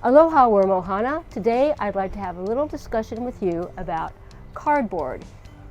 Aloha, worm Ohana. Today I'd like to have a little discussion with you about cardboard.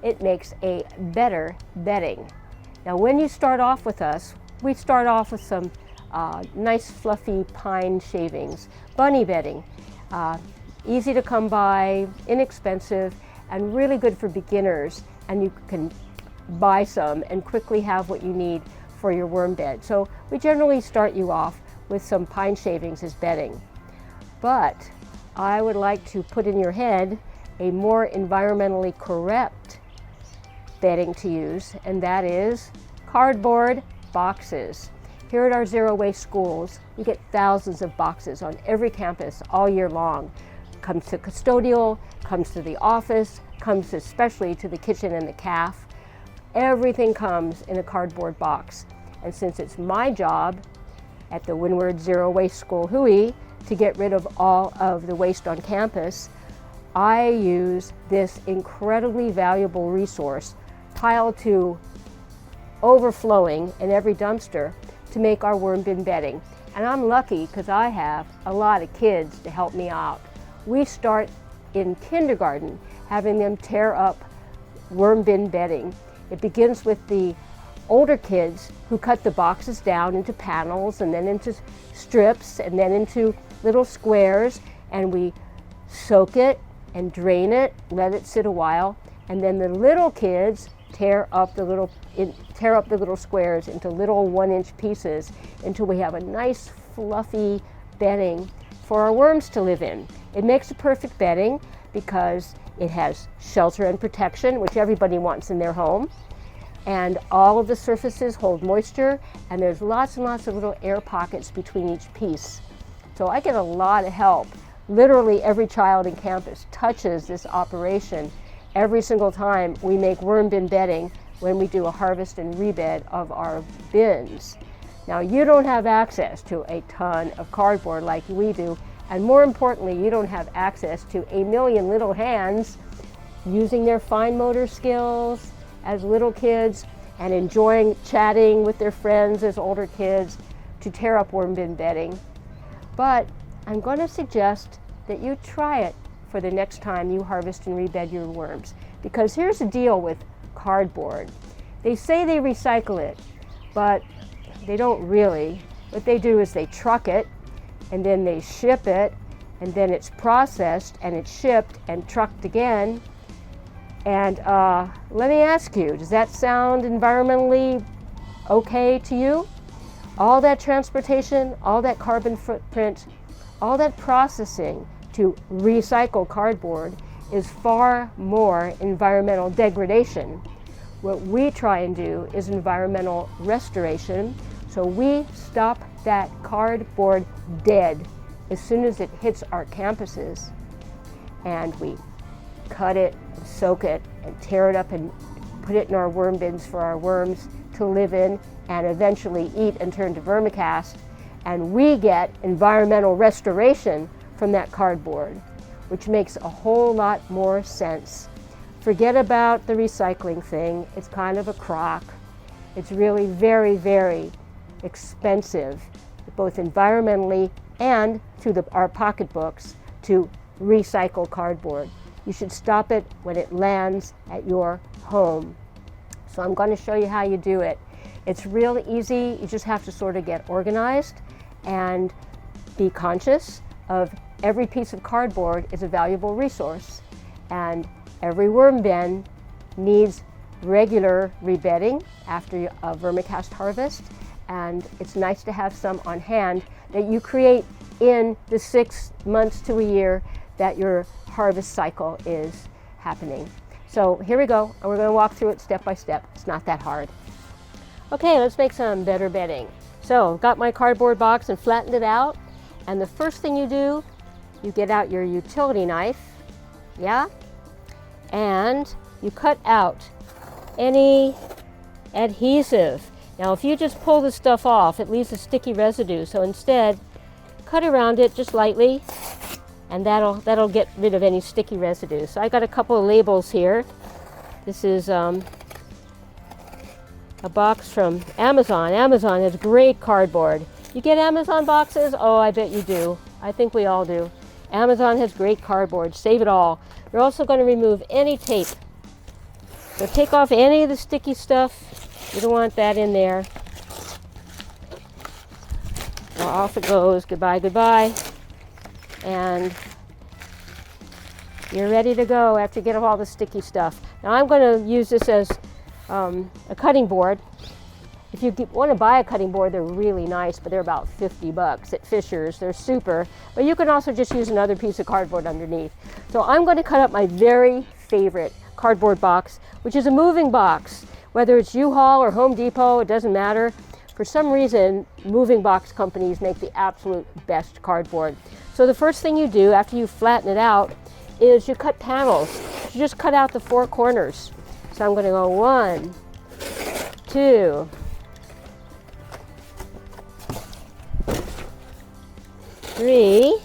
It makes a better bedding. Now when you start off with us, we start off with some nice fluffy pine shavings, bunny bedding. Easy to come by, inexpensive, and really good for beginners, and you can buy some and quickly have what you need for your worm bed. So we generally start you off with some pine shavings as bedding. But I would like to put in your head a more environmentally correct bedding to use, and that is cardboard boxes. Here at our zero waste schools, we get thousands of boxes on every campus all year long. Comes to custodial, comes to the office, comes especially to the kitchen and the caf. Everything comes in a cardboard box. And since it's my job at the Windward Zero Waste School Hui to get rid of all of the waste on campus, I use this incredibly valuable resource piled to overflowing in every dumpster to make our worm bin bedding. And I'm lucky because I have a lot of kids to help me out. We start in kindergarten having them tear up worm bin bedding. It begins with the older kids who cut the boxes down into panels and then into strips and then into little squares, and we soak it and drain it, let it sit a while, and then the little kids tear up the little squares into little 1-inch pieces until we have a nice fluffy bedding for our worms to live in. It makes a perfect bedding because it has shelter and protection, which everybody wants in their home, and all of the surfaces hold moisture, and there's lots and lots of little air pockets between each piece. So I get a lot of help. Literally every child in campus touches this operation every single time we make worm bin bedding when we do a harvest and rebed of our bins. Now you don't have access to a ton of cardboard like we do, and more importantly, you don't have access to a million little hands using their fine motor skills as little kids and enjoying chatting with their friends as older kids to tear up worm bin bedding. But I'm going to suggest that you try it for the next time you harvest and rebed your worms. Because here's the deal with cardboard. They say they recycle it, but they don't really. What they do is they truck it, and then they ship it, and then it's processed, and it's shipped and trucked again. And let me ask you, does that sound environmentally okay to you? All that transportation, all that carbon footprint, all that processing to recycle cardboard is far more environmental degradation. What we try and do is environmental restoration, so we stop that cardboard dead as soon as it hits our campuses, and we cut it, soak it, and tear it up and put it in our worm bins for our worms to live in and eventually eat and turn to vermicast. And we get environmental restoration from that cardboard, which makes a whole lot more sense. Forget about the recycling thing. It's kind of a crock. It's really very, very expensive, both environmentally and to our pocketbooks, to recycle cardboard. You should stop it when it lands at your home. So I'm going to show you how you do it. It's real easy. You just have to sort of get organized and be conscious of every piece of cardboard is a valuable resource, and every worm bin needs regular rebedding after a vermicast harvest, and it's nice to have some on hand that you create in the 6 months to a year that your harvest cycle is happening. So here we go, and we're going to walk through it step by step. It's not that hard. Okay, let's make some better bedding. So I've got my cardboard box and flattened it out, and the first thing you do, you get out your utility knife, yeah, and you cut out any adhesive. Now if you just pull this stuff off, it leaves a sticky residue, so instead cut around it just lightly, and that'll get rid of any sticky residue. So I got a couple of labels here. This is a box from Amazon. Amazon has great cardboard. You get Amazon boxes? Oh, I bet you do. I think we all do. Amazon has great cardboard. Save it all. You're also going to remove any tape. So take off any of the sticky stuff. You don't want that in there. Well, off it goes. Goodbye, goodbye. And you're ready to go after you get off all the sticky stuff. Now I'm going to use this as a cutting board. If you want to buy a cutting board, they're really nice, but they're about 50 bucks at Fisher's. They're super. But you can also just use another piece of cardboard underneath. So I'm going to cut up my very favorite cardboard box, which is a moving box. Whether it's U-Haul or Home Depot, it doesn't matter. For some reason, moving box companies make the absolute best cardboard. So the first thing you do after you flatten it out is you cut panels. You just cut out the 4 corners. So I'm going to go 1, 2, 3,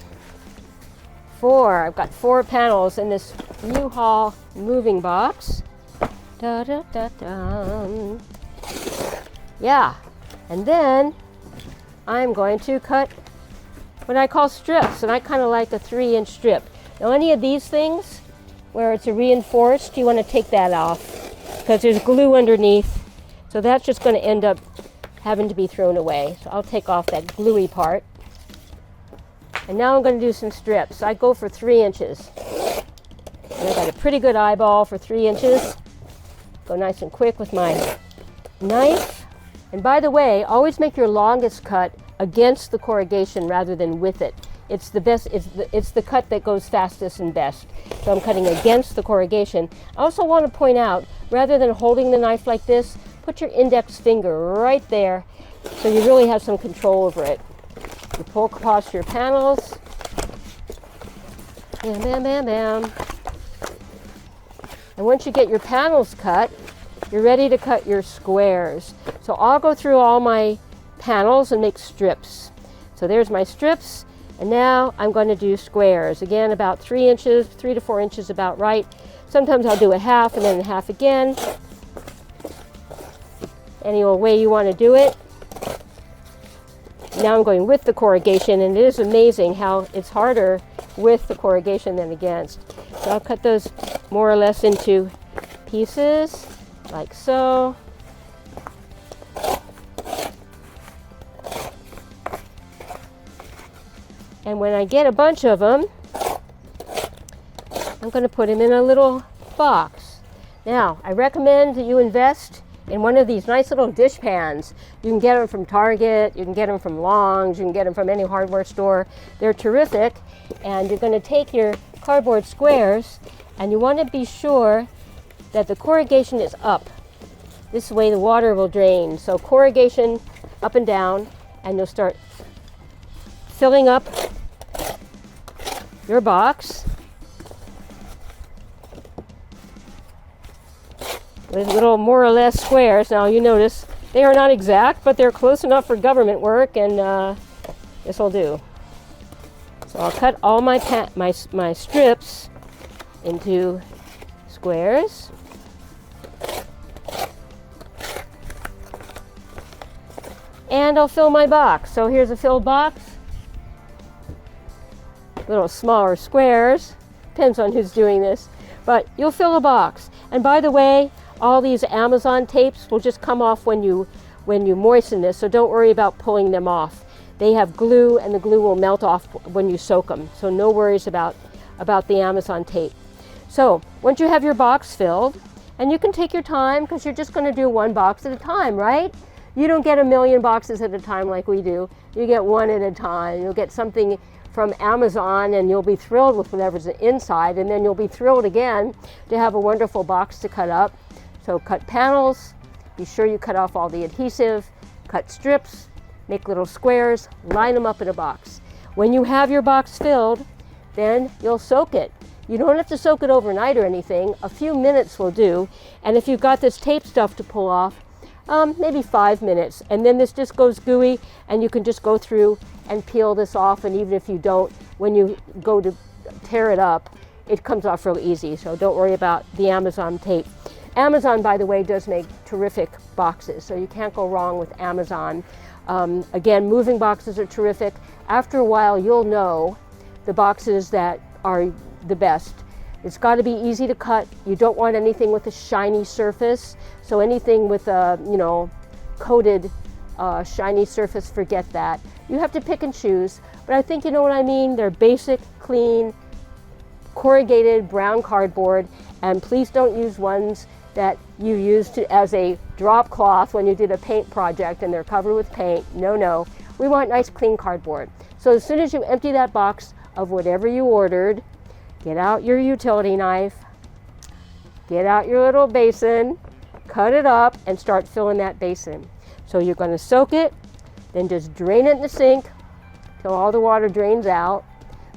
4. I've got 4 panels in this U-Haul moving box. Da, da, da, da. Yeah, and then I'm going to cut what I call strips, and I kind of like a 3-inch strip. Now any of these things where it's a reinforced, you want to take that off because there's glue underneath, so that's just going to end up having to be thrown away. So I'll take off that gluey part. And now I'm going to do some strips. I go for 3 inches. And I got a pretty good eyeball for 3 inches. Go nice and quick with my knife. And by the way, always make your longest cut against the corrugation rather than with it. It's the best. It's the cut that goes fastest and best. So I'm cutting against the corrugation. I also want to point out, rather than holding the knife like this, put your index finger right there so you really have some control over it. You pull across your panels. Bam, bam, bam, bam. And once you get your panels cut, you're ready to cut your squares. So I'll go through all my panels and make strips. So there's my strips, and now I'm going to do squares. Again, about 3 inches, 3 to 4 inches about right. Sometimes I'll do a half and then a half again. Any old way you want to do it. Now I'm going with the corrugation, and it is amazing how it's harder with the corrugation than against. So I'll cut those more or less into pieces, like so. And when I get a bunch of them, I'm going to put them in a little box. Now, I recommend that you invest in one of these nice little dish pans. You can get them from Target, you can get them from Long's, you can get them from any hardware store. They're terrific. And you're going to take your cardboard squares, and you want to be sure that the corrugation is up. This way the water will drain. So corrugation up and down, and you'll start filling up your box with little more or less squares. Now you notice they are not exact, but they're close enough for government work, and this will do. So I'll cut all my strips into squares. And I'll fill my box. So here's a filled box. Little smaller squares. Depends on who's doing this. But you'll fill a box. And by the way, all these Amazon tapes will just come off when you moisten this, so don't worry about pulling them off. They have glue, and the glue will melt off when you soak them. So no worries about the Amazon tape. So once you have your box filled, and you can take your time because you're just going to do one box at a time, right? You don't get a million boxes at a time like we do. You get one at a time. You'll get something from Amazon, and you'll be thrilled with whatever's inside, and then you'll be thrilled again to have a wonderful box to cut up. So cut panels, be sure you cut off all the adhesive, cut strips, make little squares, line them up in a box. When you have your box filled, then you'll soak it. You don't have to soak it overnight or anything. A few minutes will do. And if you've got this tape stuff to pull off, maybe 5 minutes. And then this just goes gooey, and you can just go through and peel this off. And even if you don't, when you go to tear it up, it comes off real easy. So don't worry about the Amazon tape. Amazon, by the way, does make terrific boxes, so you can't go wrong with Amazon. Again, moving boxes are terrific. After a while, you'll know the boxes that are the best. It's got to be easy to cut. You don't want anything with a shiny surface. So anything with a, coated shiny surface, forget that. You have to pick and choose, but I think you know what I mean. They're basic, clean, corrugated brown cardboard, and please don't use ones that you used as a drop cloth when you did a paint project and they're covered with paint. No. We want nice clean cardboard. So as soon as you empty that box of whatever you ordered, get out your utility knife, get out your little basin, cut it up, and start filling that basin. So you're going to soak it, then just drain it in the sink till all the water drains out.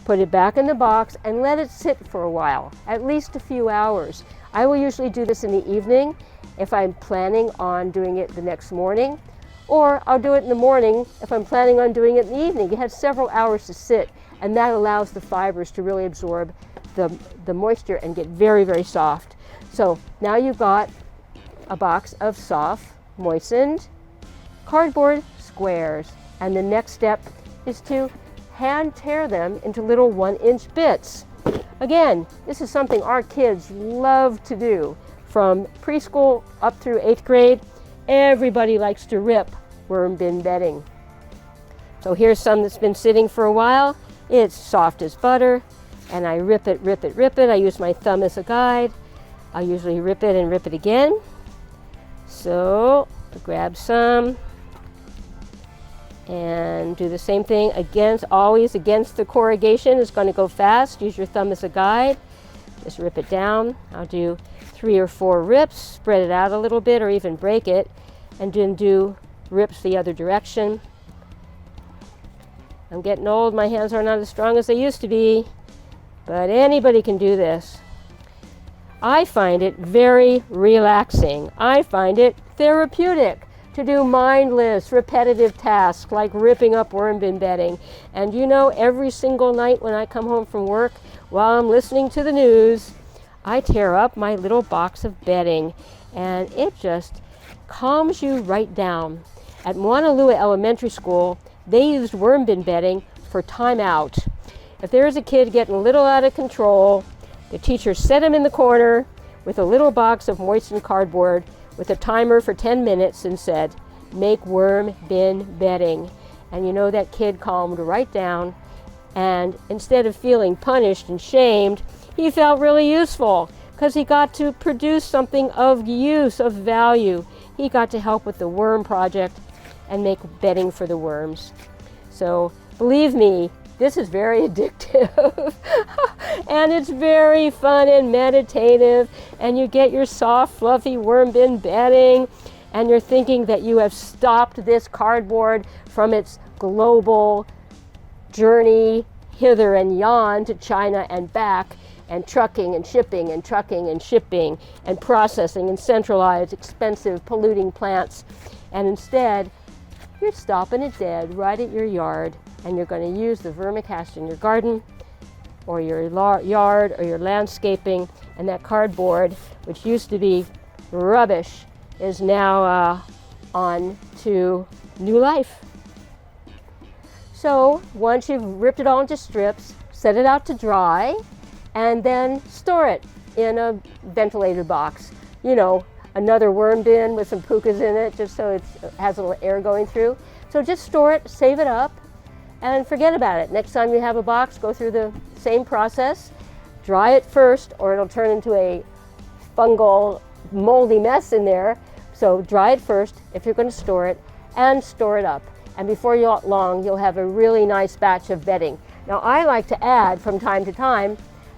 Put it back in the box and let it sit for a while, at least a few hours. I will usually do this in the evening if I'm planning on doing it the next morning, or I'll do it in the morning if I'm planning on doing it in the evening. It has several hours to sit, and that allows the fibers to really absorb the moisture and get very, very soft. So now you've got a box of soft, moistened cardboard squares, and the next step is to hand tear them into little 1-inch bits. Again, this is something our kids love to do. From preschool up through 8th grade, everybody likes to rip worm bin bedding. So here's some that's been sitting for a while. It's soft as butter, and I rip it. I use my thumb as a guide. I usually rip it and rip it again. So grab some and do the same thing always against the corrugation. It's going to go fast. Use your thumb as a guide. Just rip it down. I'll do 3 or 4 rips, spread it out a little bit or even break it, and then do rips the other direction. I'm getting old. My hands are not as strong as they used to be, but anybody can do this. I find it very relaxing. I find it therapeutic to do mindless, repetitive tasks like ripping up worm bin bedding. And every single night when I come home from work, while I'm listening to the news, I tear up my little box of bedding, and it just calms you right down. At Moanalua Elementary School, they used worm bin bedding for time out. If there was a kid getting a little out of control, the teacher set him in the corner with a little box of moistened cardboard with a timer for 10 minutes and said, "Make worm bin bedding." And that kid calmed right down, and instead of feeling punished and shamed, he felt really useful because he got to produce something of use, of value. He got to help with the worm project and make bedding for the worms. So believe me, this is very addictive and it's very fun and meditative, and you get your soft, fluffy worm bin bedding, and you're thinking that you have stopped this cardboard from its global journey hither and yon to China and back, and trucking and shipping and trucking and shipping and processing and centralized, expensive, polluting plants. And instead, you're stopping it dead right at your yard, and you're going to use the vermicast in your garden or your yard or your landscaping, and that cardboard, which used to be rubbish, is now on to new life. So once you've ripped it all into strips, set it out to dry, and then store it in a ventilated box. Another worm bin with some pukas in it, just so it has a little air going through. So just store it, save it up, and forget about it. Next time you have a box, go through the same process. Dry it first, or it'll turn into a fungal, moldy mess in there. So dry it first if you're going to store it, and store it up. And before long, you'll have a really nice batch of bedding. Now, I like to add from time to time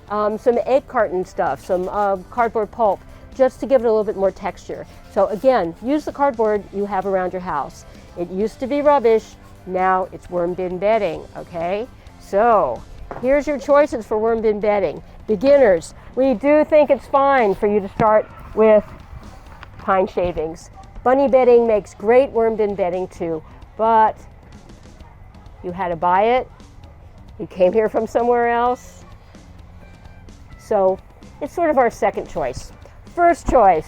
some egg carton stuff, some cardboard pulp, just to give it a little bit more texture. So again, use the cardboard you have around your house. It used to be rubbish, now it's worm bin bedding, okay? So here's your choices for worm bin bedding. Beginners, we do think it's fine for you to start with pine shavings. Bunny bedding makes great worm bin bedding too, but you had to buy it, you came here from somewhere else, so it's sort of our second choice. First choice,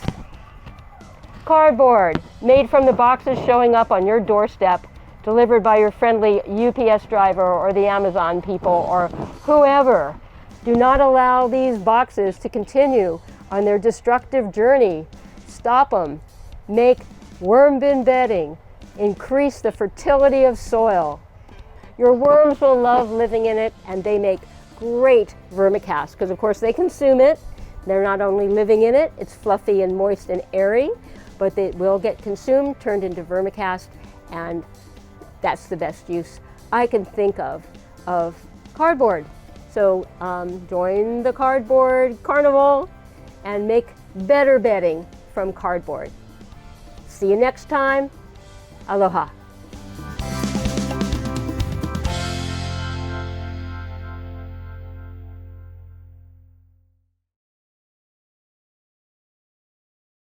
cardboard made from the boxes showing up on your doorstep delivered by your friendly UPS driver or the Amazon people or whoever. Do not allow these boxes to continue on their destructive journey. Stop them. Make worm bin bedding. Increase the fertility of soil. Your worms will love living in it, and they make great vermicast because, of course, they consume it. They're not only living in it, it's fluffy and moist and airy, but it will get consumed, turned into vermicast, and that's the best use I can think of cardboard. So join the cardboard carnival and make better bedding from cardboard. See you next time. Aloha.